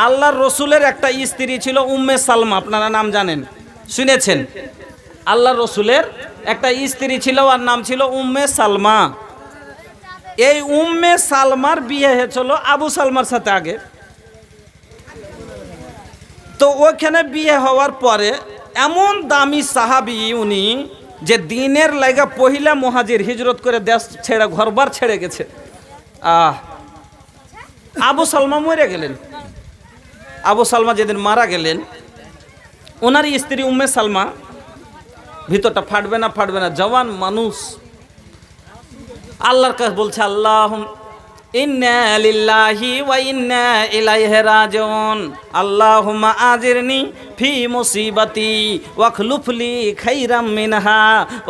আল্লাহর রসুলের একটা স্ত্রী ছিল উম্মে সালমা, আপনারা নাম জানেন, শুনেছেন? আল্লাহর রসুলের একটা স্ত্রী ছিল, আর নাম ছিল উম্মে সালমা। এই উম্মে সালমার বিয়ে হয়েছিল আবু সালমার সাথে আগে। তো ওইখানে বিয়ে হওয়ার পরে এমন দামি সাহাবী উনি, যে দিনের লাগা পহিলা মুহাজির, হিজরত করে দেশ ছেড়ে ঘরবার ছেড়ে গেছে। আবু সালমা মরে গেলেন। আবু সালমা যেদিন মারা গেলেন, ওনার স্ত্রী উম্মে সালমা, ভিতরটা ফাটবে না, জওয়ান মানুষ, আল্লাহর কাছে বলছে, আল্লাহ ইন্না লিল্লাহি ওয়া ইন্না ইলাইহি রাজিউন, আল্লাহুম্মা আজিরনি ফি মুসিবাতি ওয়াখলুফলি খাইরাম মিনহা।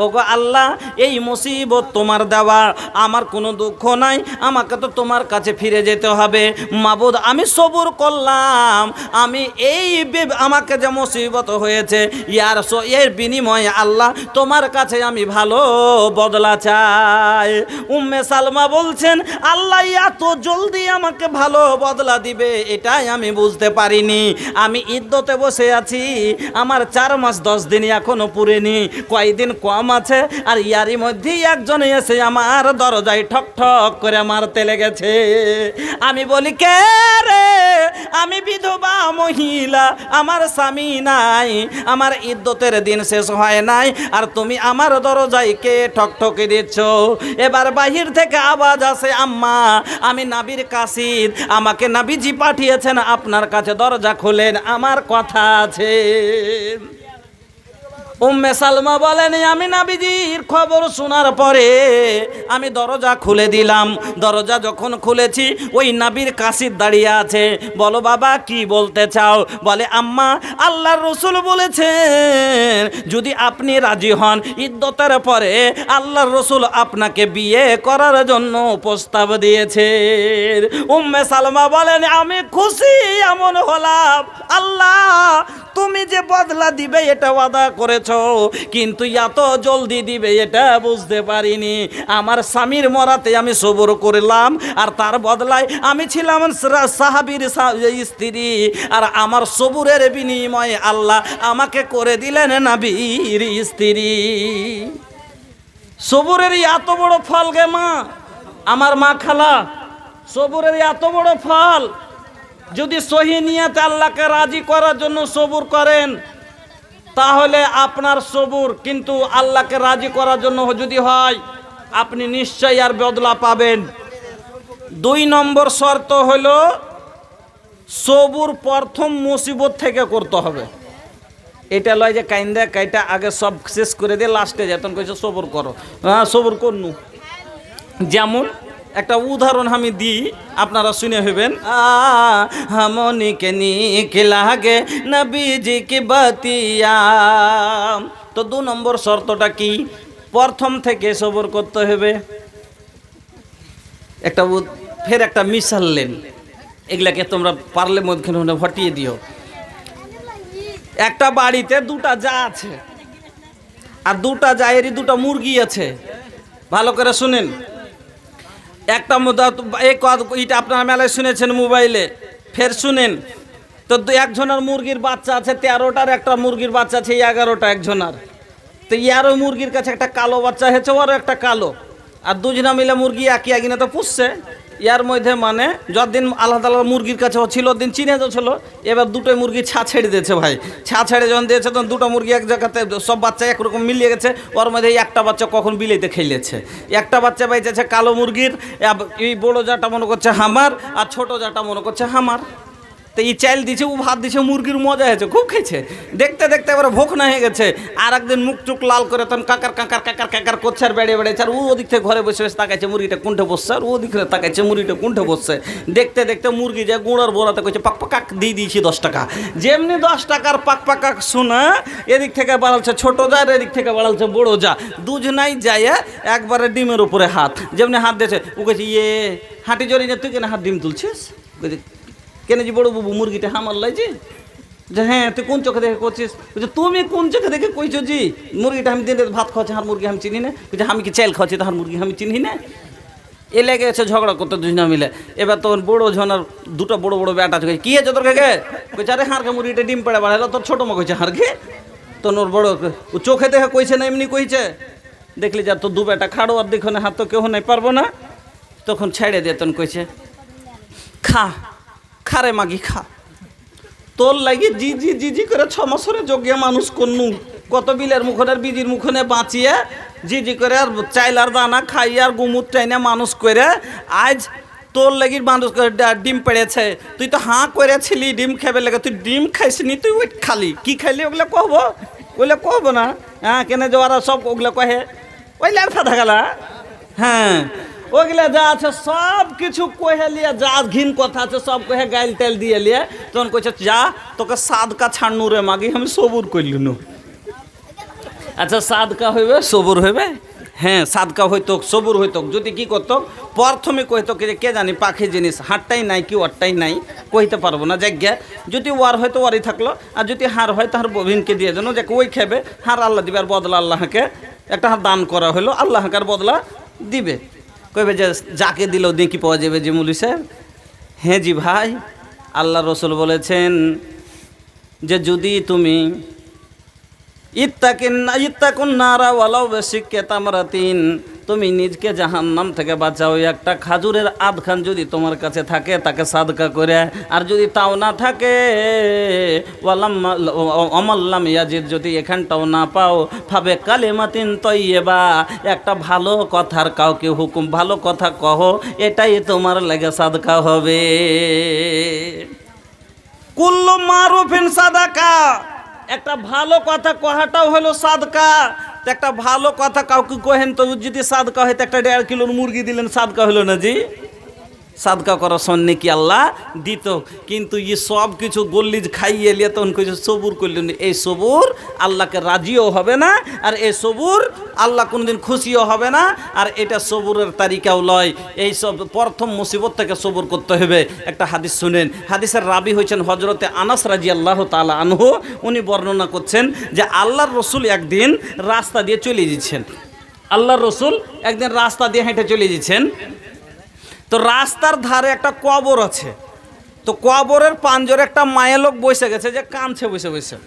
ওগো আল্লাহ, এই মুসিবত তোমার দেওয়া, আমার কোনো দুঃখ নাই, আমাকে তো তোমার কাছে ফিরে যেতে হবে। মাবুদ, আমি সবুর করলাম, আমি আমাকে যে মুসিবত হয়েছে এর বিনিময়ে আল্লাহ তোমার কাছে আমি ভালো বদলা চাই। উম্মে সালমা বলছেন, আল্লাহ এত জলদি আমাকে ভালো বদলা দিবে এটাই আমি বুঝতে পারিনি। আমি ইদ্দতে বসে আছি, আমার 4 মাস 10 দিন এখনো পুরেনি, কয়দিন কম আছে, আর ইয়ারই মধ্যেই একজন এসে আমার দরজায় ঠক ঠক করে মারতে লেগেছে। আমি বলি, কে রে? আমি বিধবা মহিলা, আমার স্বামী নাই, আমার ইদ্দতের দিন শেষ হয় নাই, আর তুমি আমার দরজায় কে ঠক ঠকে দিচ্ছ? এবার বাহির থেকে আওয়াজ আসে, আম্মা আমি নাবির কাসিদ, আমাকে নাবিজি পাঠিয়েছেন আপনার কাছে, দরজা খোলেন, আমার কথা আছে। উম্মে সালমা বলেন, আমি নাবিজির খবর শোনার পরে আমি দরজা খুলে দিলাম। দরজা যখন খুলেছি, ওই নাবির কাসিদ দাঁড়িয়ে আছে। বলো বাবা, কি বলতে চাও? বলে, আম্মা আল্লাহর রসুল বলেছেন যদি আপনি রাজি হন, ইদ্দতের পরে আল্লাহর রসুল আপনাকে বিয়ে করার জন্য প্রস্তাব দিয়েছেন। উম্মে সালমা বলেন, আমি খুশি এমন হলাম, আল্লাহ তুমি যে বদলা দিবে এটা ওয়াদা করেছ, কিন্তু এত জলদি দিবে এটা বুঝতে পারিনি। আমার স্বামীর মরাতে আমি সবর করলাম, আর তার বদলায় আমি ছিলাম সাহাবীর স্ত্রী, আর আমার সবুরের বিনিময়ে আল্লাহ আমাকে করে দিলেন নবীর স্ত্রী। সবুরের এত বড় ফল গে মা, আমার মা খালা, সবুরের এত বড় ফল। যদি সহি নিয়তে আল্লাহকে রাজি করার জন্য সবুর করেন, তাহলে আপনার সবুর কিন্তু আল্লাহকে রাজি করার জন্য যদি হয়, আপনি নিশ্চয়ই আর বদলা পাবেন। 2 নম্বর শর্ত হলো, সবুর প্রথম মুসিবত থেকে করতে হবে। এটা লয় যে কাইন্দা কাইটা আগে সব শেষ করে দিয়ে লাস্টে যেতন কইছে সবুর করো, হ্যাঁ সবুর করনু। যেমন একটা উদাহরণ আমি দিই, আপনারা শুনে হবেন। হামনিকে নিক লাগে নবীজি কি বাতিয়া। তো 2 নম্বর শর্তটা কি? প্রথম থেকে সবর করতে হবে। ফের একটা মিশাল লেন, এগুলাকে তোমরা পারলে মধ্যে হটিয়ে দিও। একটা বাড়িতে 2টা যা আছে, আর 2টা জায়েরই 2টা মুরগি আছে। ভালো করে শুনেন। একটা এটা আপনারা মেলায় শুনেছেন মোবাইলে, ফের শুনেন। তো একজনের মুরগির বাচ্চা আছে 13টার, একটা মুরগির বাচ্চা আছে 11টা একজনের। তো ইয়ারও মুরগির কাছে একটা কালো বাচ্চা হয়েছে, ওরও একটা কালো, আর 2জনা মিলে মুরগি একই আগে না তো পুষছে। ইয়ার মধ্যে মানে যতদিন আলাদা আলাদা মুরগির কাছে ছিল, দিন চিনে যাচ্ছিল। এবার 2টোই মুরগি ছা ছেড়ে দিয়েছে ভাই। ছা ছেড়ে যখন দিয়েছে, তখন 2টা মুরগি এক জায়গাতে, সব বাচ্চা একরকম মিলিয়ে গেছে। ওর মধ্যে একটা বাচ্চা কখন বিলেতে খেলেছে। একটা বাচ্চা বাইতেছে কালো মুরগির, এই বড় যাটা মনে করছে হামার, আর ছোট যাটা মনে করছে হামার। তো এই চাল দিছে, ও ভাত দিছে, মুরগির মজা হয়েছে, খুব খেয়েছে। দেখতে দেখতে এবার ভোক না হয়ে গেছে। আর একদিন মুখ চুক লাল করে তখন কাকার কাকার কাকার কাকার করছে, আর বেড়ে বেড়েছে। আর ও ওদিক থেকে ঘরে বসে বসে তাকাইছে মুরগিটা কোনটা বসছে, আর ওদিক থেকে তাকাইছে মুরগিটা কোনটা বসছে। দেখতে দেখতে মুরগি যায় গুঁড়োর বোড়াতে কইছে পাক পাকাক দিয়ে দিয়েছি 10 টাকা। যেমনি 10 টাকার পাক পাকাক শোনা, এদিক থেকে বাড়ালছে ছোট যা, আর এদিক থেকে বাড়ালছে বড় যা। 2জনাই যায় একবারে ডিমের উপরে হাত, যেমনি হাত দিয়েছে। ও কইছে, ইয়ে হাঁটি জড়ি না, তুই কেন হাত ডিম তুলছিস? কেন যে বড় বাবু মুরগিটা হামার লাইছে? যে হ্যাঁ, তুই কোন চোখে দেখে করছিস? তুমি কোন চোখে দেখে কইছো জি মুরগিটা আমি দিনে ভাত খাওয়াচ্ছি, হার মুরগি আমি চিনি না? আমি কি চাল খাওয়াচ্ছি, তাহার মুরগি আমি চিনি না? এ লেগে গেছে ঝগড়া করতে দুজনা মিলে। এবার তখন বড় ঝনার দুটো বড় বড় ব্যাটা আছে, কি হয়েছে তোর কে? কইছে আরে হাঁড়কে মুড়িটা ডিম পেড়ে বাড়ালো, তোর ছোটো মা কইছে হাঁড়কে। তখন ওর বড় ও চোখে দেখে কইছে না এমনি কইছে, দেখলি যা তো দু বেটা খাড়ো আর দেখো না হাত তো কেউ নাই পারবো না। তখন ছেড়ে দিয়ে তখন কইছে খা খারে মাগি খা, তোর লাগি জি জি জি জি করে 6 বছরে যোগ্য মানুষ করনু, কত বিলের মুখনের বিজির মুখনে বাঁচিয়ে জি জি করে আর চাইলার দানা খাই আর গুমুর টাইনে মানুষ করে আজ তোর লাগি মানুষ করে ডিম পেড়েছে। তুই তো হাঁ করেছিলি ডিম খাবে লেগে, তুই ডিম খাইসনি, তুই ওই খালি কি খাইলি ওগুলো কহবো? ওগুলো কহবো না? হ্যাঁ কেন যাওয়ারা সব ওগুলো কহে ওই ল্যার ফাঁদা গেলা। হ্যাঁ ওগুলা যা আছে সব কিছু কহে লিয়ে, যা ঘিন কথা আছে সব কহে গাইল তেল দিয়ে লিয়ে তখন কইছে যা তোকে সাদকা ছাড়নু রে মাগি, আমি সবুর করলুনু। আচ্ছা সাদকা হইবে সবুর হইবে? হ্যাঁ সাদকা হইতো সবুর হইতো যদি কি করতো প্রথমে কইতো কে জানি পাখি জিনিস হাটটাই নাই কি ওরটাই নাই কইতে পারবো না, যাজ্ঞা যদি ওয়ার হয়তো ওয়ারই থাকলো, আর যদি হার হয় তাহার বভিনকে দিয়ে যেন যে ওই খাবে, হার আল্লাহ দিবে আর বদলা আল্লাহকে একটা দান করা হলো, আল্লাহকে আর বদলা দিবে। কইবে যে যাকে দিলেও দেখি পাওয়া যাবে যে মৌলী সাহেব। হ্যাঁ জি ভাই, আল্লাহ রসুল বলেছেন যে যদি তুমি ইত্তাকুন নারা ওয়ালাউ বিশিক্কি তামরাতিন, তুমি নিজকে জাহান্নাম থেকে বাঁচাও, একটা খাজুরের আধখান যদি তোমার কাছে থাকে তাকে সাদকা করে, আর যদি তাও না থাকে অমাল্লাম ইয়াজিদ, যদি এখানটাও না পাও ভাবে কালিমাতিন তয়্যিবা, একটা ভালো কথার কাউকে হুকুম ভালো কথা কহো, এটাই তোমার লাগে সাদকা হবে। কুল্লু মারুফিন সাদাকা, একটা ভালো কথা কহাটাও হলো সাদকা। একটা ভালো কথা কাউকে কহেন তো যদি সাদকা হয়, তো একটা 1.5 কিলোর মুরগি দিলেন সাদকা হলো না জি? সাদকা করার সন্নে কি আল্লাহ দিত, কিন্তু ই সব কিছু গল্লিজ খাইয়ে এলিয়ে তখন কিছু সবুর করলেন, এই সবুর আল্লাহকে রাজিও হবে না, আর এই সবুর আল্লাহ কোনদিন খুশিও হবে না, আর এটা সবুরের তারিকাও লয়। এই সব প্রথম মুসিবত থেকে সবুর করতে হবে। একটা হাদিস শুনেন, হাদিসের রাবি হয়েছেন হজরতে আনাস রাদিয়াল্লাহু তাআলা আনহু। উনি বর্ণনা করছেন যে আল্লাহর রসুল একদিন রাস্তা দিয়ে চলে যাচ্ছেন, আল্লাহর রসুল একদিন রাস্তা দিয়ে হেঁটে চলে যাচ্ছেন। তো রাস্তার ধারে একটা কবর আছে, তো কবরের পাঞ্জরে একটা মায়ের লোক বসে গেছে, যে কাঁদছে বসে বসে।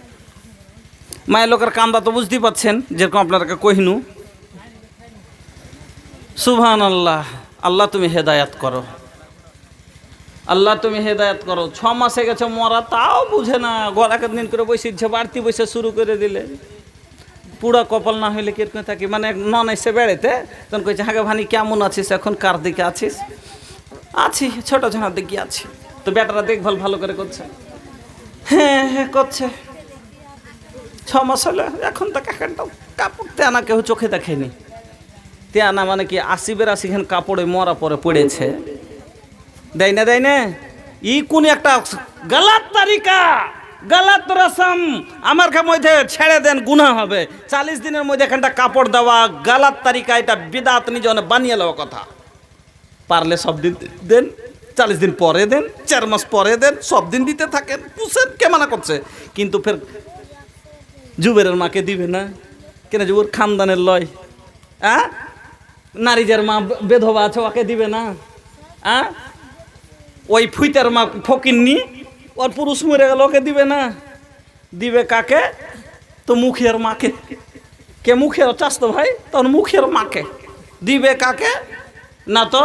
মায়ের লোকের কান্দা তো বুঝতেই পাচ্ছেন, যেরকম আপনাকে কহিনু। সুবহানাল্লাহ, আল্লাহ তুমি হেদায়াত করো, আল্লাহ তুমি হেদায়াত করো। 6 মাসে গেছে মরা, তাও বুঝে না, গলাকে দিন করে বসেছে, বাড়তি বসে শুরু করে দিলে। পুরা কপাল না হইলে কিরকম থাকি, মানে নন এসে বেড়েতে তখন কইছে হাগে ভানি কেমন আছিস, এখন কার দিকে আছিস? আছি ছোট ঝানার দিকে আছি। তো বেটারা দেখভাল ভালো করে করছে? হ্যাঁ হ্যাঁ করছে। 6 মাস হলে এখন তো কাকারটাও কাপড় তেনা কেউ চোখে দেখেনি। তেনা মানে কি 80-82 খান কাপড়ে মরা পরে পড়েছে, দেয় না দেয় না। ই কোন একটা গলত তারিকা, গলত রসম আমার মধ্যে ছেড়ে দেন, গুনাহ হবে। 40 দিনের মধ্যে এখানটা কাপড় দেওয়া গলত তারিকা, এটা বিদাত নিজনে বানিয়ে লওয়া কথা। পারলে সব দিন দেন, 40 দিন পরে দেন, 4 মাস পরে দেন, সব দিন দিতে থাকেন, পুষেন, কে মানা করছে? কিন্তু ফের জুবেরের মাকে দিবে না কেন? জুবের খানদানের লয়। নারী যার মা বেধবা আছে ওকে দিবে না? ওই ফুইতার মা ফকিরনি, ওর পুরুষ মরে গেল, ওকে দিবে না? দিবে কাকে? তো মুখের মাকে। কে মুখের চাস তো ভাই, তখন মুখের মাকে দিবে। কাকে? না তো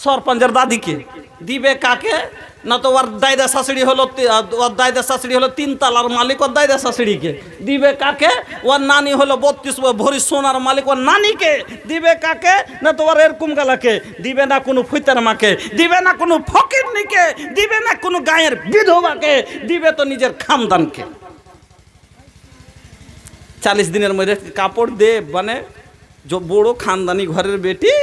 সরপঞ্চের দাদিকে দিবে। কাকে? না তো ওর দায়দা শাশুড়ি হলো, ওর দায়দা শাশুড়ি হলো 3 তালার মালিক, ওর দায়দা শাশুড়িকে দিবে। কাকে? ওর নানি হলো 32 ভরি সোনার মালিক, ওর নানিকে দিবে। কাকে? না তো ওর এরকম গালাকে দিবে না, কোনো ফুইতার মাকে দিবে না, কোনো ফকিরনিকে দিবে না, কোনো গায়ের বিধবাকে দিবে, তো নিজের খানদানকে। 40 দিনের মধ্যে কাপড় দে, মানে বড় খানদানি ঘরের বেটি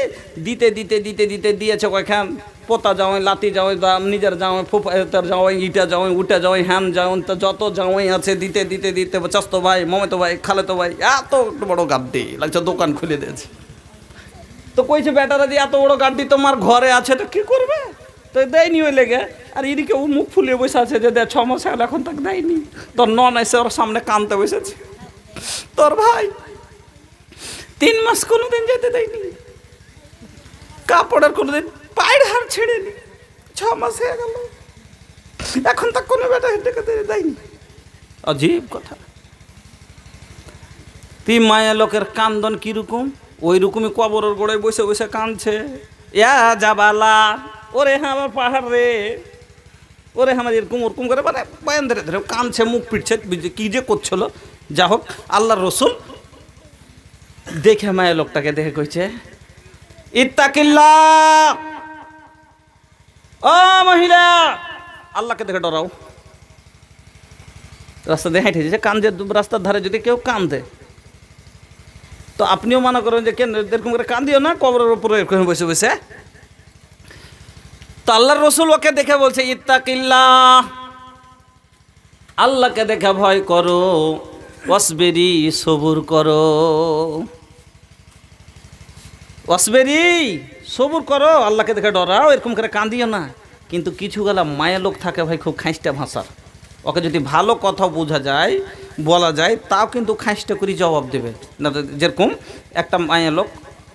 দিতে দিতে দিতে দিতে দিয়েছে কয়খান পোতা যাওয়াই, লাতি যাওয়াই, নিজের যাওয়াই, ফুফার যাওয়াই, ইটা যাওয়াই, উটা যাওয়াই, হ্যান যাওয়াই, তো যত যাওয়াই আছে দিতে দিতে দিতে চাস্তো ভাই, মমেতো ভাই, খালেতো ভাই, এত বড় গাড্ডি লাগছে, দোকান খুলে দিয়েছে। তো কইছে বেটারা যে এত বড় গাড্ডি তোমার ঘরে আছে, তো কি করবে? তো দেয়নি ওই লেগে। আর এদিকে ও মুখ ফুলিয়ে বসে আছে যে 6 মাস হলে এখন তাকে দেয়নি। তোর নন এসে ওর সামনে কানতে বসেছে, তোর ভাই 3 মাস কোনোদিন যেতে দেয়নি। কাপড়ের কোনোদিন পায়ের হাড় ছেড়েনি, 6 মাস হয়ে গেল, এখন তা কোনো বেটা হেঁটে দেয়নি। অজীব কথা। তুই মায়া লোকের কান্দন কিরকম, ওই রকমই কবরের গোড়ায় বসে বসে কাঁদছে। ইয়া যাবালা, ওরে আমার পাহাড় রে, ওরে আমার এরকম ওরকম করে মানে বয়ান ধরে ধরে কাঁদছে, মুখ পিটছে, কি যে করছিল। যা হোক, আল্লাহর রসুল দেখে মায়া লোকটাকে দেখে কইছে, ইত্তাকিল্লাহ, ও মহিলা, আল্লাহকে দেখে ডরাও। রাস্তা দিয়ে হেঁটে যাচ্ছে, কান্দে, রাস্তার ধারে যদি কেউ কান্দে তো আপনিও মনে করেন যে কেন এরকম করে কান্দিও না, কবরের উপরে এরকম বসে বসে। তো আল্লাহর রসুল ওকে দেখে বলছে, ইত্তাকিল্লাহ, আল্লাহকে দেখে ভয় করো, ওয়াসবিরি, সবুর করো, ওয়াসবিরি, সবুর করো, আল্লাহকে দেখে ডরাও, এরকম করে কান্দিও না। কিন্তু কিছু গেলা মায়া লোক থাকে ভাই, খুব খাঁইস্টা ভাষার। ওকে যদি ভালো কথা বোঝা যায়, বলা যায়, তাও কিন্তু খাঁইস্টা করে জবাব দেবে না। যেরকম একটা মায়া লোক,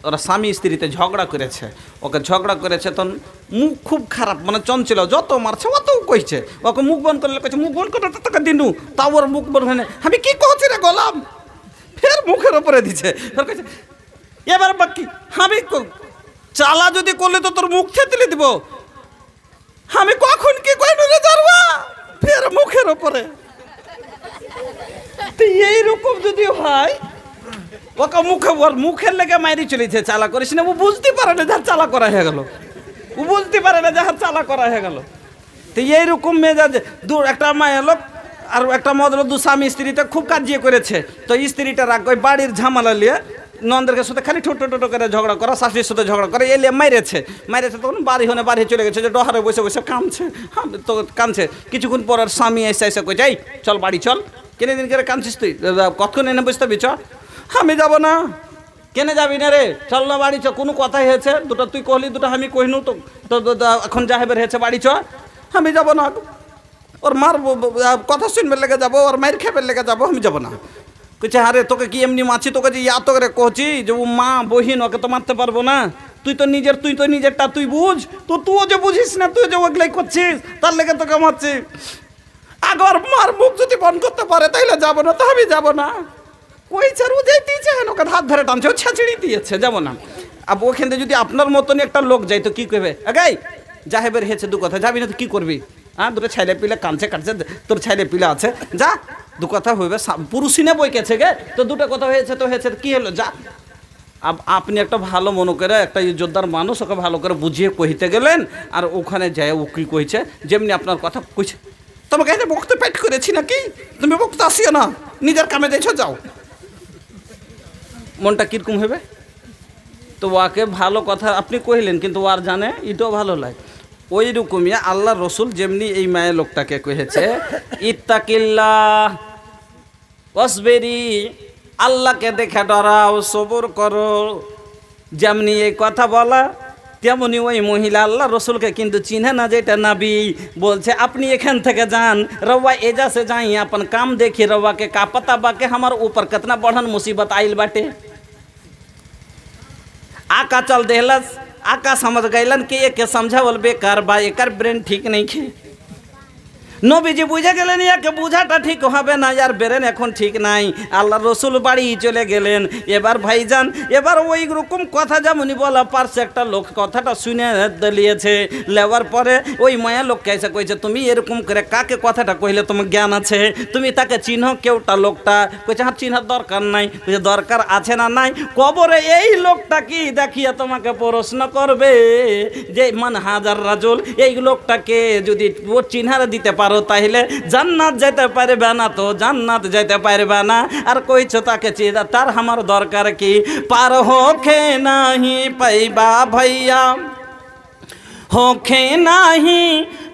ওরা স্বামী স্ত্রীতে ঝগড়া করেছে, ওকে ঝগড়া করেছে, তখন মুখ খুব খারাপ, মানে চঞ্চল, যত মারছে অত কইছে, ওকে মুখ বন্ধ করলে কইছে, মুখ বন্ধ করতে তোকে দিনু, তাও ওর মুখ বন্ধ হয় না। আমি কি কহছি রে গোলাম, ফের মুখের ওপরে দিছে, ফের কইছে এবার বাকি আমি চালা যদি করলে তো তোর মুখ থেতলে দিব, আমি কখন কি কইনু রে জারবা, ফের মুখের ওপরে। তো এইরকম যদি হয়, ওকে মুখে, ওর মুখের লেগে মাইরি চলেছে, চালা করিস না, ও বুঝতে পারে না যার চালা করা হয়ে গেল, ও বুঝতে পারে না যার চালা করা হয়ে গেল। তো এইরকম মেজাজ, একটা মায়ের লোক আর একটা মদল, দু স্বামী স্ত্রীতে খুব কাজিয়ে করেছে। তো স্ত্রীটা রাগ, ওই বাড়ির ঝামেলা নিয়ে নন্দের সাথে খালি ছোটো ছোটো করে ঝগড়া করা, শাশুড়ির সাথে ঝগড়া করে, এলে মাইরেছে। তখন বাড়ি চলে গেছে, যে ডহারে বসে বসে কাঁদছে, তো কাঁদছে। কিছুক্ষণ পর আর স্বামী এসে কই, যাই চল বাড়ি চল, কেনে দিন করে কাঁদছিস তুই, কতক্ষণ এনে বসতে হবি, চ। আমি যাব না। কেনে যাবি না রে, চল না বাড়ি চ, কোনো কথাই হয়েছে, দুটো তুই কহলি, দুটো আমি কহিনু, তো এখন যাহেবের হয়েছে, বাড়ি চ। আমি যাব না, ওর মার কথা শুনবে লেগে যাবো, ওর মায়ের খেপের লেগে যাবো, আমি যাব না। কইছে, আরে তোকে কি এমনি মাছি, তোকে যে তো করে কহছি যে ও মা বহিন, ওকে তো মারতে পারবো না, তুই তো নিজেরটা তুই বুঝ, তো তুইও যে বুঝিস না, তুই যে ওগুলাই করছিস, তার লেগে তোকে মারছি। আগর মার মুখ যদি বন্ধ করতে পারে তাইলে যাবো না, তো আমি যাবো না। কইছে আর ও যাইতেছে, ওকে হাত ধরে টানছে, ও ছেঁচড়ি দিয়েছে, যাবো না। আর ওখান থেকে যদি আপনার মতনই একটা লোক যাই তো কি করবে, আগাই জাহেবের হেছে, দু কথা যাবি না তো কি করবি, হ্যাঁ, দুটো ছেলে পিলে কাঁদছে, তোর ছেলে পিলে আছে, যা, দু কথা হইবে, পুরুষই না বই কেছে গে, তো দুটো কথা হয়েছে তো হয়েছে, কি হলো, যা। আপনি একটা ভালো মনে করে, একটা যোদ্ধার মানুষ, ওকে ভালো করে বুঝিয়ে কহিতে গেলেন, আর ওখানে যায় ও কি কইছে, যেমনি আপনার কথা কইছে, তোমাকে এখানে বক্তে পেট করেছি নাকি, তুমি বক্তে আসিও না, নিজের কামে দেখছো, যাও। মনটা কীরকম হবে? তো ওকে ভালো কথা আপনি কহিলেন, কিন্তু আর জানে এটাও ভালো লাগে। ওই রকমই আল্লাহ রসুল যেমনি এই মায়ের লোকটাকে কহেছে, ইত্তাকিল্লাহ ওয়াসবিরি, আল্লাহকে দেখে ডরাও, সবর করো, যেমনি এই কথা বলা, তেমনি ওই মহিলা আল্লাহ রসুলকে কিন্তু চিনে না, যেটা নবী বলছে আপনি এখান থেকে যান, रवा एजा से जाई, अपन काम देखी, रवा के का पता बाके हमार ऊपर कितना बढ़न मुसीबत आइल बाटे। आका चल देहलस, आका समझ गइलन कि एके समझावल बेकार बा, एकर ब्रेन ठीक नहीं खे। নবীজি বুঝে গেলেন একে বুঝাটা ঠিক হবে না, আর ব্রেন এখন ঠিক নাই। আল্লাহ রসুল বাড়ি চলে গেলেন। এবার ভাইজান, এবার ওই রকম কথা যেমনই বলা পারছে, একটা লোক কথাটা শুনে দিয়েছে, লেওয়ার পরে ওই মায়া লোককে এসে কইছে, তুমি এরকম করে কাকে কথাটা কইলে তোমার জ্ঞান আছে, তুমি তাকে চিনহ কেউটা লোকটা? কইছে, হ্যাঁ চিনার দরকার নাই। কইছে, দরকার আছে না নাই? কবরে এই লোকটা কি দেখিয়ে তোমাকে প্রশ্ন করবে যে মান হাজার রাজুল, এই লোকটাকে যদি ও চিনহারে দিতে পারে তাহলে জান্নাত যেতে পারবে না, তো জান্নাত যেতে পারবে না। আর কইছো তাকে চিনা, তার আমার দরকার কি? পার হোকে নাহি পাইবা ভাইয়া, হোকে নাহি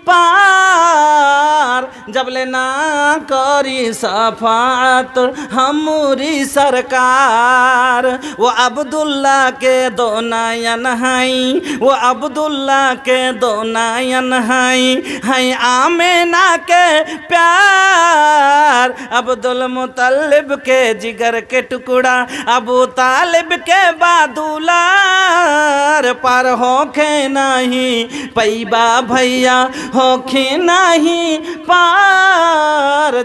পার, जबले ना करी सफात हमरी सरकार। वो अब्दुल्ला के दो नयन हई, वो अब्दुल्ला के दो नयन हई, हई आमिना के प्यार। अब्दुल मुतल्लिब के जिगर के टुकड़ा, अबू तालिब के बादुलार। पर होखे नहीं पैबा भैया, होखे नहीं पार।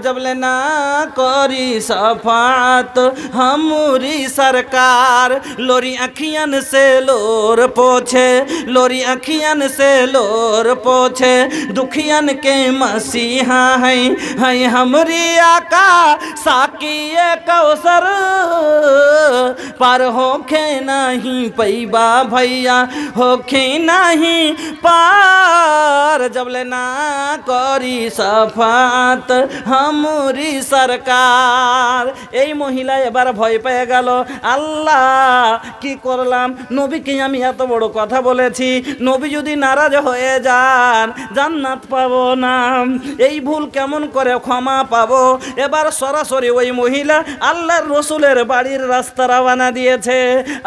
जबले ना करी सफात हमरी सरकार। लोरी अखियन से लोर पोछे, लोरी अखियन से लोर पोछे, दुखियन के मसीहा है हमरी आका साकिए कौसर। पर होखे नहीं पैबा भैया, होखे नहीं पार। जबले ना करी सफात हमरी सरकार। এই মহিলা এবার ভয় পেয়ে গেল, আল্লাহ কি করলাম, নবীকে আমি এত বড় কথা বলেছি, নবী যদি নারাজ হয়ে যান জান্নাত পাবো না, এই ভুল কেমন করে ক্ষমা পাবো। এবার সরাসরি ওই মহিলা আল্লাহর রসুলের বাড়ির রাস্তা রওনা দিয়েছে।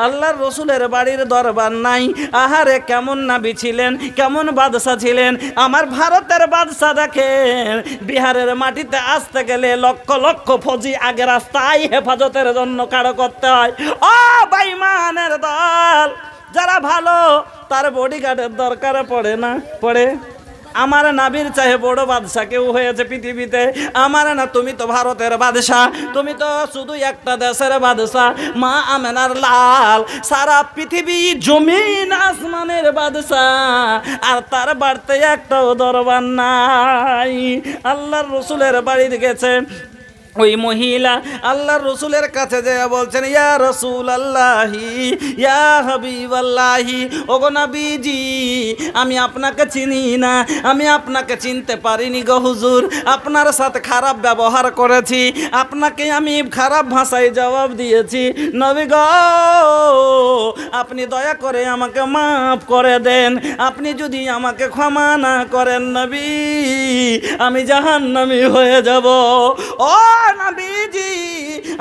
আল্লাহর রসুলের বাড়ির দরবার নাই। আহারে কেমন নাবি ছিলেন, কেমন বাদশা ছিলেন। আমার ভারতের বাদশা দেখেন, বিহারের মাটিতে আসতে গেলে লক্ষ লক্ষ ফৌজি আগে রাস্তায় হেফাজতের জন্য কারো করতে হয়। ও বেঈমানের দল, যারা ভালো তার বডিগার্ডের দরকার পড়ে না, পড়ে। আমার নাবির চাহে বড় বাদশা কেউ হয়েছে পৃথিবীতে আমার না। তুমি তো ভারতের বাদশাহ, তুমি তো শুধু একটা দেশের বাদশাহ, মা আমেনার লাল, সারা পৃথিবী জমিন আসমানের বাদশাহ। আর তার বাড়িতে একটাও দরবার নাই। আল্লাহর রসুলের বাড়ি গেছে ওই মহিলা, আল্লাহর রসুলের কাছে যে বলছেন, ইয়া রসুল আল্লাহি, ইয়া হাবিব আল্লাহি, ওগো নবীজি আমি আপনাকে চিনি না, আমি আপনাকে চিনতে পারিনি গো হুজুর। আপনার সাথে খারাপ ব্যবহার করেছি, আপনাকে আমি খারাপ ভাষায় জবাব দিয়েছি। নবী গো আপনি দয়া করে আমাকে মাফ করে দেন। আপনি যদি আমাকে ক্ষমা না করেন নবী, আমি জাহান্নামী হয়ে যাব। ও নবীজি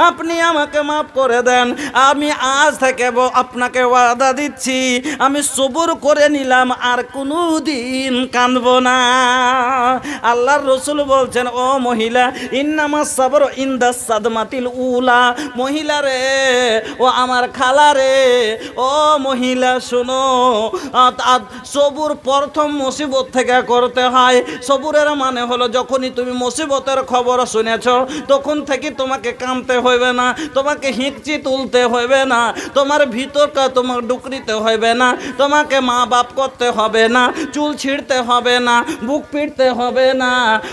আপনি আমাকে মাফ করে দেন। আমি আজ থেকে আপনাকে ওয়াদা দিচ্ছি, আমি সবুর করে নিলাম, আর কোনো দিন কাঁদব না। আল্লাহর রসুল বলছেন, ও মহিলা ইন্নামাস সাবর ইনদাস সাদমাতিল উলা। মহিলা রে, ও আমার খালা রে, ও মহিলা শোনো, সবুর প্রথম মুসিবত থেকে করতে হয়। সবুরের মানে হলো যখনই তুমি মুসিবতের খবর শুনেছ তখন থেকে তোমাকে কাঁদতে হইবে না, তোমাকে হিঁকচি তুলতে হইবে না, তোমার ভিতরটা তোমার ডুকরিতে হইবে না, তোমাকে মা বাপ করতে হবে না, চুল ছিঁড়তে হবে না, বুক পিটতে হবে না,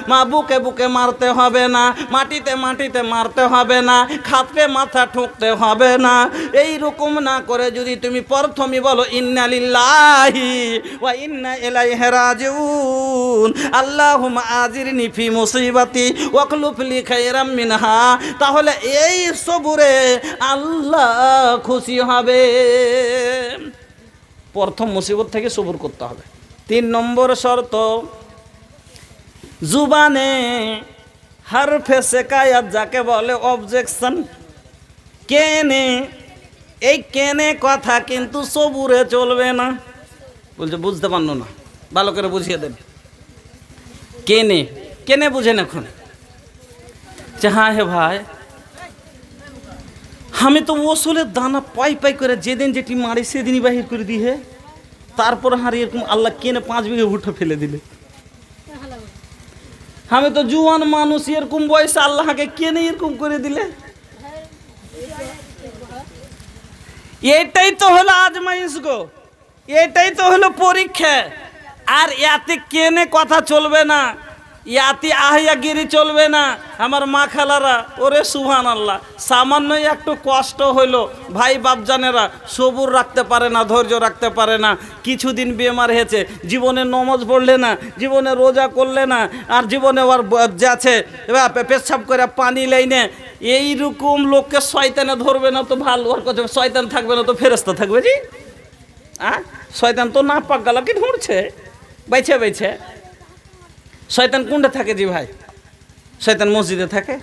মা বুকে বুকে মারতে হবে না, মাটিতে মাটিতে মারতে হবে না, খাতে মাথা ঠুকতে হবে না। এই রকম না করে যদি তুমি প্রথমে বলো ইন্না লিল্লাহি ওয়া ইন্না ইলাইহি রাজিউন, আল্লাহুম্মা আজিরনি ফি মুসিবাতি ওয়াকলুফ লি খায়রাম মিনহা, তাহলে এই সবুরে আল্লাহ খুশি হবে। প্রথম মুসিবত থেকে সবুর করতে হবে। 3 নম্বর শর্ত, জুবানে হরফে শিকায়াত যাকে বলে অবজেকশন, কেনে, এই কেনে কথা কিন্তু সবুরে চলবে না। বলছে বুঝতে পারলো না, ভালো করে বুঝিয়ে দেন। কেনে, কেনে বুঝেন এখন। হ্যাঁ হে ভাই, আমি তো ওসলের দানা পাই পাই করে যেদিন যেটি মারি সেদিনই বাহির করে দিই হে, তারপর হার এরকম আল্লাহ কেনে 5 বিঘে ভুট্টা ফেলে দিলে। আমি তো জুয়ান মানুষ, এরকম বয়সে আল্লাহকে কেনে এরকম করে দিলে। এটাই তো হলো আজমাইশ গো, এটাই তো হলো পরীক্ষা। আর ইয়াতে কেনে কথা চলবে না, ইয়াতে আহিয়াগিরি চলবে না। আমার মা খালারা, ওরে সুবহানাল্লাহ, সামান্য একটু কষ্ট হইলো, ভাই বাপজানেরা সবুর রাখতে পারে না, ধৈর্য রাখতে পারে না। কিছুদিন বেমার হয়েছে, জীবনে নমাজ পড়লে না, জীবনে রোজা করলে না, আর জীবনে ওর যাচ্ছে পেশাব করে পানি লাইনে। এইরকম লোককে শয়তানে ধরবে না তো ভালো, ওর কাছে শয়তান থাকবে না তো ফেরেশতা থাকবে জি। শয়তান তো না পাক গেল কি ঢুঁড়ছে বাইছে বাইছে। শয়তান কোনটা থাকে জি ভাই? শয়তান মসজিদে থাকে,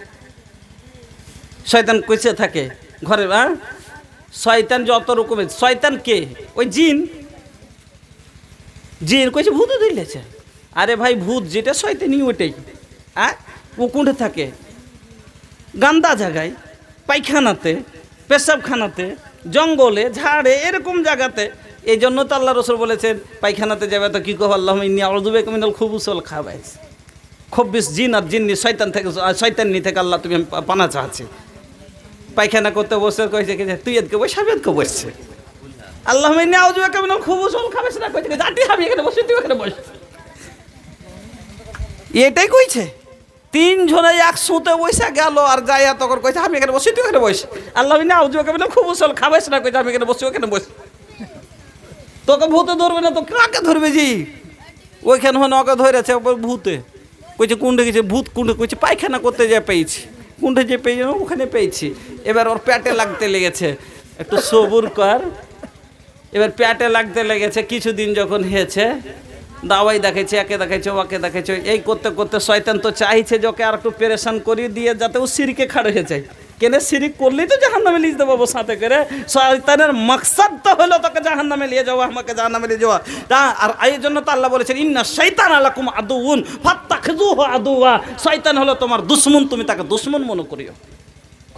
শয়তান কইছে থাকে ঘরে। শয়তান যত রকমের, শয়তান কে? ওই জিন। জিন কইছে ভূত ধরলেছে। আরে ভাই ভূত যেটা শয়তানি ওইটাই। ও কোনটা থাকে? গান্দা জায়গায়, পায়খানাতে, পেশাবখানাতে, জঙ্গলে, ঝাড়ে, এরকম জায়গাতে। এই জন্য তো আল্লাহ রসুল বলেছেন পায়খানাতে যাবে তো কি কহ আল্লাহ ইন্নী আউযু বিকা মিনাল খুবুসিল খাবাইস। ২৪ জিন আর জিন্নি শয়তান থেকে, শয়তানি থেকে আল্লাহ তুমি পানা চাচ্ছি। পায়খানা করতে বসে কইছে কি তুই এদকে বসে আমি এদকে বসছে। আল্লাহ ইন্নী আউযু বিকা মিনাল খুবুসিল খাবাইস না কইছে জাতি আমি এখানে বসে তুই এখানে বস। এটাই কইছে। ৩ জনে একসাথে বসে গেল আর যাইয়া তখন কইছে আমি এখানে বসি তুই এখানে বস। আল্লাহ ইন্নী আউযু বিকা মিনাল খুবুসিল খাবাইস না কইছে আমি এখানে বসি ওখানে বস। তোকে ভূতে ধরবে না তো কাকে ধরবে? জি ওইখানে হন ওকে ধরেছে ভূতে। কইছে কুন্ডে গেছে ভূত, কুন্ডে কইছে পায়খানা করতে যে পেয়েছি, কুন্ডে যে পেয়ে ওখানে পেয়েছি। এবার ওর পেটে লাগতে লেগেছে, একটু সবুর কর। এবার পেটে লাগতে লেগেছে, কিছুদিন যখন হয়েছে দাওয়াই দেখাইছে, একে দেখাইছে ওকে দেখাইছে। এই করতে করতে শয়তান তো চাইছে যে ওকে আর একটু পেরেশান করিয়ে দিয়ে যাতে ও সিরিকে খাড়ে হয়ে যায়। কেন সিরিক করলেই তো জাহান্নামে নিয়ে যেতে পারবো সাথে করে। শয়তানের মাকসাদ তো হলো তোকে জাহান্নামে নিয়ে যাওয়া, আমাকে জাহান্নামে নিয়ে যাওয়া। আর এই জন্য তো আল্লাহ বলেছেন ইন্না শাইতানা লাকুম আদুউন ফাত্তাখিযুহু আদুওয়া। শয়তান হলো তোমার দুশমন, তুমি তাকে দুশমন মনে করিও।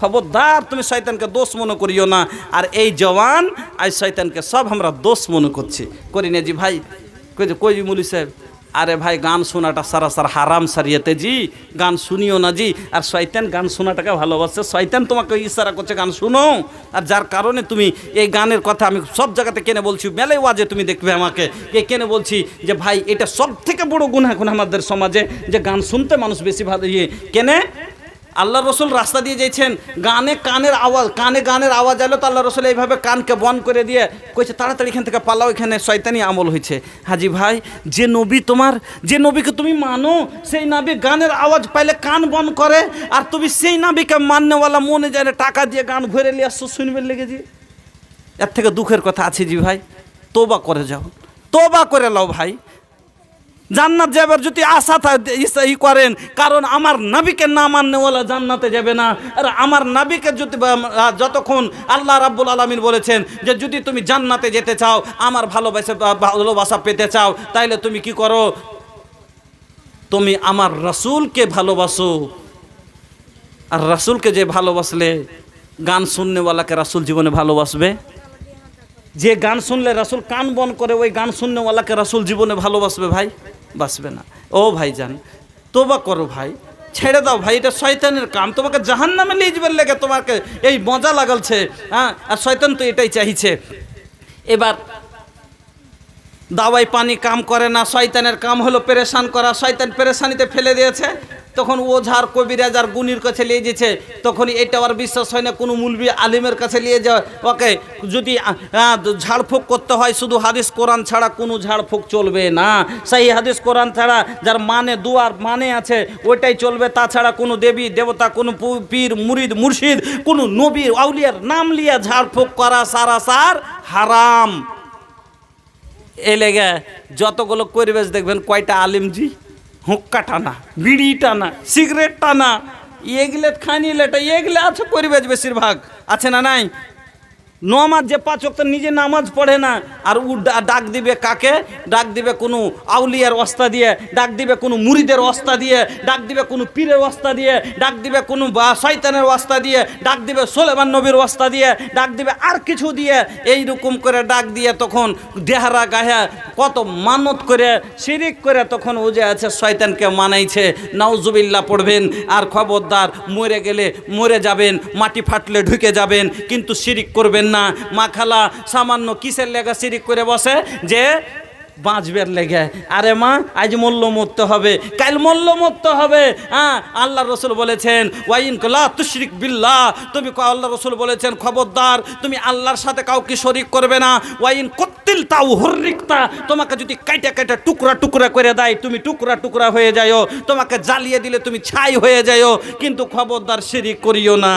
খবরদার তুমি শয়তানকে দোষ মনে করিও না। আর এই জওয়ান আজ শয়তানকে সব আমরা দোষ মনে করছি, করি না জি ভাই? কই মুলি সাহেব, আরে ভাই গান শোনাটা সারাসার হারাম সারিয়েতে জি, গান শুনিও না জি। আর শয়তান গান শোনাটাকে ভালোবাসে, শয়তান তোমাকে ইশারা করছে গান শুনো। আর যার কারণে তুমি এই গানের কথা আমি সব জায়গাতে কেনে বলছি, মেলায় ওয়াজে তুমি দেখবে আমাকে কেনে বলছি যে ভাই এটা সব থেকে বড় গুনাহ এখন আমাদের সমাজে, যে গান শুনতে মানুষ বেশি ভালো কেনে। আল্লাহ রসুল রাস্তা দিয়ে যাইছেন, কানে গানের আওয়াজ এলো তো আল্লাহ রসুল এইভাবে কানকে বন্ধ করে দিয়ে কইছে তাড়াতাড়ি এখান থেকে পালাও, এখানে শয়তানি আমল হয়েছে। হাজি ভাই, যে নবী তোমার, যে নবীকে তুমি মানো, সেই নবী গানের আওয়াজ পাইলে কান বন্ধ করে, আর তুমি সেই নবীকে মাননেওয়ালা মনে যায় টাকা দিয়ে গান ভরে নিয়ে আসছো শুনবে লেগেছি। এর থেকে দুঃখের কথা আছে জি ভাই। তোবা করে যাও, তোবা করে লাও ভাই। জান্নাত যাবার যদি আশা ই করেন, কারণ আমার নবীকে না মাননেওয়ালা জান্নাতে যাবে না। আর আমার নবীকে যদি যতক্ষণ আল্লাহ রাব্বুল আলামিন বলেছেন যে যদি তুমি জান্নাতে যেতে চাও, আমার ভালোবাসা পেতে চাও, তাইলে তুমি কি করো? তুমি আমার রাসূলকে ভালোবাসো। আর রাসূলকে যে ভালোবাসলে, গান শুননেওয়ালাকে রাসূল জীবনে ভালোবাসবে? যে গান শুনলে রাসূল কান বন করে, ওই গান শুননেওয়ালাকে রাসূল জীবনে ভালোবাসবে ভাই? বাসবে না। ও ভাইজান, তোবা করো ভাই, ছেড়ে দাও ভাই, এটা শয়তানের কাম। তোমাকে জাহান্নামে নিয়ে যাবার লেগে তোমাকে এই মজা লাগালছে। আর শয়তান তো এটাই চাইছে। এবার দাওয়াই পানি কাম করে না, শয়তানের কাম হলো পেরেশান করা। শয়তান পেরেশানিতে ফেলে দিয়েছে, তখন ওঝার কবিরাজ আর গুনির কাছে নিয়ে যেছে। তখন এটা আর বিশ্বাস হয় না, কোনো মুলবি আলিমের কাছে নিয়ে যায়। ওকে যদি ঝাড়ফুঁক করতে হয়, শুধু হাদিস কোরআন ছাড়া কোনো ঝাড়ফুঁক চলবে না। সেই হাদিস কোরআন ছাড়া যার মানে দুয়ার মানে আছে ওইটাই চলবে। তাছাড়া কোনো দেবী দেবতা, কোনো পীর মুরিদ মুর্শিদ, কোনো নবী আউলিয়ার নাম লিয়া ঝাড়ফুঁক করা সারাসার হারাম। এ লেগে যতগুলো পরিবেশ দেখবেন, কয়টা আলিমজি হুক্কা টানা, বিড়ি টানা, সিগারেট টানা, এগুলো খানি লেটা, এগুলো আছে পরিবেশ বেশিরভাগ, আছে না নাই? নমাজ যে 5 ওয়াক্ত নিজে নামাজ পড়ে না, আর ও ডাক দিবে কাকে? ডাক দিবে কোনো আউলিয়ার ওয়াস্তা দিয়ে, ডাক দিবে কোনো মুরিদের ওয়াস্তা দিয়ে, ডাক দিবে কোনো পীরের ওয়াস্তা দিয়ে, ডাক দিবে কোনো শয়তানের ওয়াস্তা দিয়ে, ডাক দিবে সুলাইমান নবীর ওয়াস্তা দিয়ে, ডাক দিবে আর কিছু দিয়ে। এই রকম করে ডাক দিয়ে তখন দেহারা গায়ে কত মানত করে শিরিক করে তখন ও যে আছে শয়তানকে মানাইছে। নাউজুবিল্লাহ পড়বেন। আর খবরদার, মরে গেলে মরে যাবেন, মাটি ফাটলে ঢুকে যাবেন, কিন্তু শিরিক করবেন না। মা খালা সামান্য কিসের লেগে শিরিক করে বসে? যে বাঁচবের লেগে। আরে মা, আজ মূল্য মরতে হবে, কাল মূল্য মরতে হবে। আল্লাহ রসুল বলেছেন ওয়াইন লা তুশরিক বিল্লাহ, তুমি আল্লাহ রসুল বলেছেন খবরদার তুমি আল্লাহর সাথে কাউকে শরিক করবে না। ওয়াইন কাতিল তাও হরিকতা, তোমাকে যদি কাইটা কাইটা টুকরা টুকরা করে দেয় তুমি টুকরা টুকরা হয়ে যাও, তোমাকে জ্বালিয়ে দিলে তুমি ছাই হয়ে যাও, কিন্তু খবরদার শিরিক করিও না।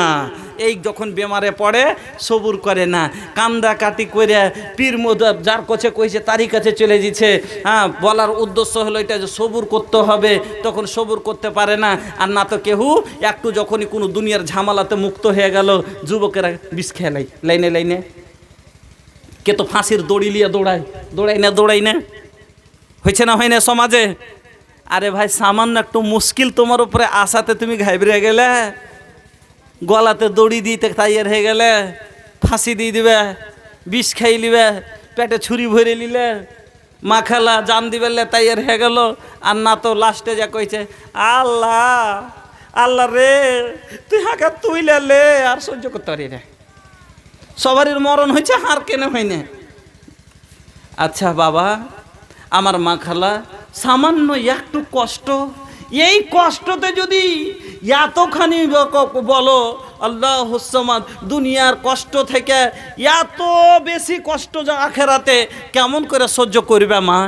এই যখন বেমারে পড়ে সবুর করে না, কান্দা কাটি করে পীর মোদাব যার কাছে কইছে তারই কাছে চলে যেছে। হ্যাঁ, বলার উদ্দেশ্য হলো এটা যে সবুর করতে হবে, তখন সবুর করতে পারে না। আর না তো কেহু একটু যখনই কোনো দুনিয়ার ঝামেলাতে মুক্ত হয়ে গেল, যুবকেরা বিষ খেয়ে লাইনে লাইনে, কে তো ফাঁসির দড়ি লিয়ে দৌড়াই না, হয়েছে না হয় না সমাজে। আরে ভাই, সামান্য একটু মুশকিল তোমার উপরে আসাতে তুমি ঘাবড়ে গেলে, গলাতে দড়ি দিতে তাইয়ার হয়ে গেলে, ফাঁসি দিয়ে দিবে, বিষ খাই লিবে, পেটে ছুরি ভরে নিলে, মাখালা জান দিবে তাইয়ার হয়ে গেল। আর না তো লাস্টে যা কইছে, আল্লাহ আল্লাহ রে তুই হাঁকা তুইলে লে, আর সহ্য করতে পারি রে, সবারই মরণ হয়েছে, হার কেন হয় না। আচ্ছা বাবা, আমার মা খালা সামান্য একটু কষ্ট, এই কষ্টতে যদি এতখানি বলো আল্লাহ সামাদ, দুনিয়ার কষ্ট থেকে এত বেশি কষ্ট যা আখেরাতে কেমন করে সহ্য করবে মা?